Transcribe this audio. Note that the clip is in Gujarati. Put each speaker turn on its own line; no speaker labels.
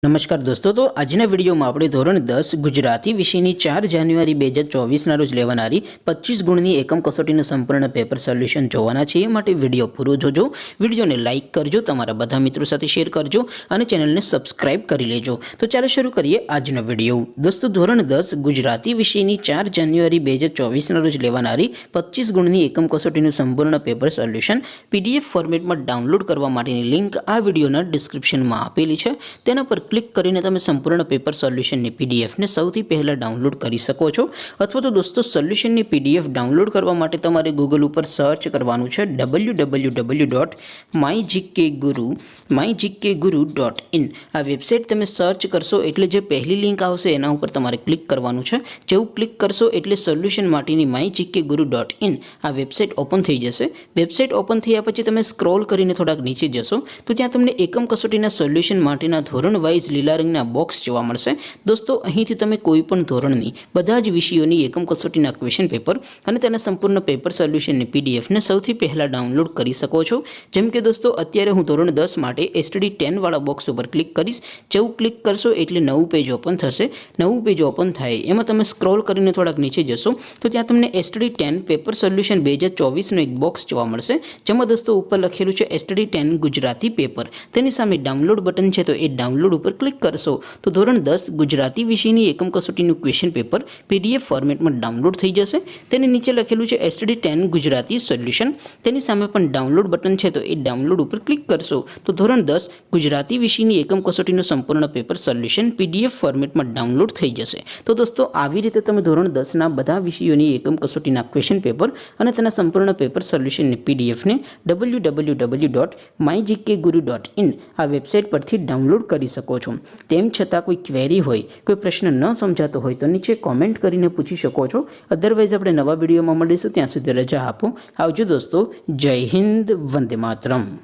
नमस्कार दोस्तों, तो આજના વિડીયોમાં આપણે ધોરણ 10 ગુજરાતી વિષયની 4 જાન્યુઆરી 2024ના રોજ લેવાનારી 25 ગુણની એકમ કસોટીનું સંપૂર્ણ પેપર સોલ્યુશન જોવાના છે। એ માટે વિડીયો પૂરો જોજો, વિડીયોને લાઇક કરજો, તમારા બધા મિત્રો સાથે શેર કરજો અને ચેનલને સબસ્ક્રાઇબ કરી લેજો। તો ચાલો શરૂ કરીએ આજનો વિડીયો। દોસ્તો, ધોરણ 10 ગુજરાતી વિષયની 4 જાન્યુઆરી 2024ના રોજ લેવાનારી 25 ગુણની એકમ કસોટીનું સંપૂર્ણ પેપર સોલ્યુશન પીડીએફ ફોર્મેટમાં ડાઉનલોડ કરવા માટેની લિંક આ વિડીયોના ડિસ્ક્રિપ્શનમાં આપેલી છે। તેના પર ક્લિક કરીને તમે સંપૂર્ણ પેપર સોલ્યુશનની પીડીએફને સૌથી પહેલા ડાઉનલોડ કરી શકો છો। અથવા તો દોસ્તો, સોલ્યુશનની પીડીએફ ડાઉનલોડ કરવા માટે તમારે ગૂગલ ઉપર સર્ચ કરવાનું છે www.mygkguru.in। આ વેબસાઇટ તમે સર્ચ કરશો એટલે જે પહેલી લિંક આવશે એના ઉપર તમારે ક્લિક કરવાનું છે। જેવું ક્લિક કરશો એટલે સોલ્યુશન માટેની mygkguru.in આ વેબસાઇટ ઓપન થઈ જશે। વેબસાઇટ ઓપન થયા પછી તમે સ્ક્રોલ કરીને થોડાક નીચે જશો તો ત્યાં તમને એકમ કસોટીના સોલ્યુશન માટેના ધોરણ વાઇઝ લીલા રંગના બોક્સ જોવા મળશે। દોસ્તો, અહીંથી તમે કોઈ પણ ધોરણની બધા જ વિષયોની એકમ કસોટીના ક્વેશ્ચન પેપર અને તેના સંપૂર્ણ પેપર સોલ્યુશનની પીડીએફને સૌથી પહેલાં ડાઉનલોડ કરી શકો છો। જેમ કે દોસ્તો, અત્યારે હું ધોરણ 10 માટે એસટીડી 10 વાળા બોક્સ ઉપર ક્લિક કરીશ। જેવું ક્લિક કરશો એટલે નવું પેજ ઓપન થશે। નવું પેજ ઓપન થાય એમાં તમે સ્ક્રોલ કરીને થોડાક નીચે જશો તો ત્યાં તમને એસટીડી 10 પેપર સોલ્યુશન 2024નું એક બોક્સ જોવા મળશે, જેમાં દોસ્તો ઉપર લખેલું છે એસટીડી 10 ગુજરાતી પેપર। તેની સામે ડાઉનલોડ બટન છે, તો એ ડાઉનલોડ ઉપર ક્લિક કરશો તો ધોરણ 10 ગુજરાતી વિષયની એકમ કસોટીનું ક્વેશ્ચન પેપર પીડીએફ ફોર્મેટમાં ડાઉનલોડ થઈ જશે। તેની નીચે લખેલું છે એસટીડી 10 ગુજરાતી સોલ્યુશન, તેની સામે પણ ડાઉનલોડ બટન છે, તો એ ડાઉનલોડ ઉપર ક્લિક કરશો તો ધોરણ 10 ગુજરાતી વિષયની એકમ કસોટીનું સંપૂર્ણ પેપર સોલ્યુશન પીડીએફ ફોર્મેટમાં ડાઉનલોડ થઈ જશે। તો દોસ્તો, આવી રીતે તમે ધોરણ 10ના બધા વિષયોની એકમ કસોટીના ક્વેશ્ચન પેપર અને તેના સંપૂર્ણ પેપર સોલ્યુશનની પીડીએફને www.mygkguru.in આ વેબસાઇટ પરથી ડાઉનલોડ કરી શકો છો। તેમ છતાં કોઈ ક્વેરી હોય, કોઈ પ્રશ્ન ન સમજાતો હોય તો નીચે કોમેન્ટ કરીને પૂછી શકો છો। અધરવાઇઝ આપણે નવા વિડીયોમાં મળીશું, ત્યાં સુધી રજા આપો। આવજો દોસ્તો, જય હિન્દ, વંદે માતરમ।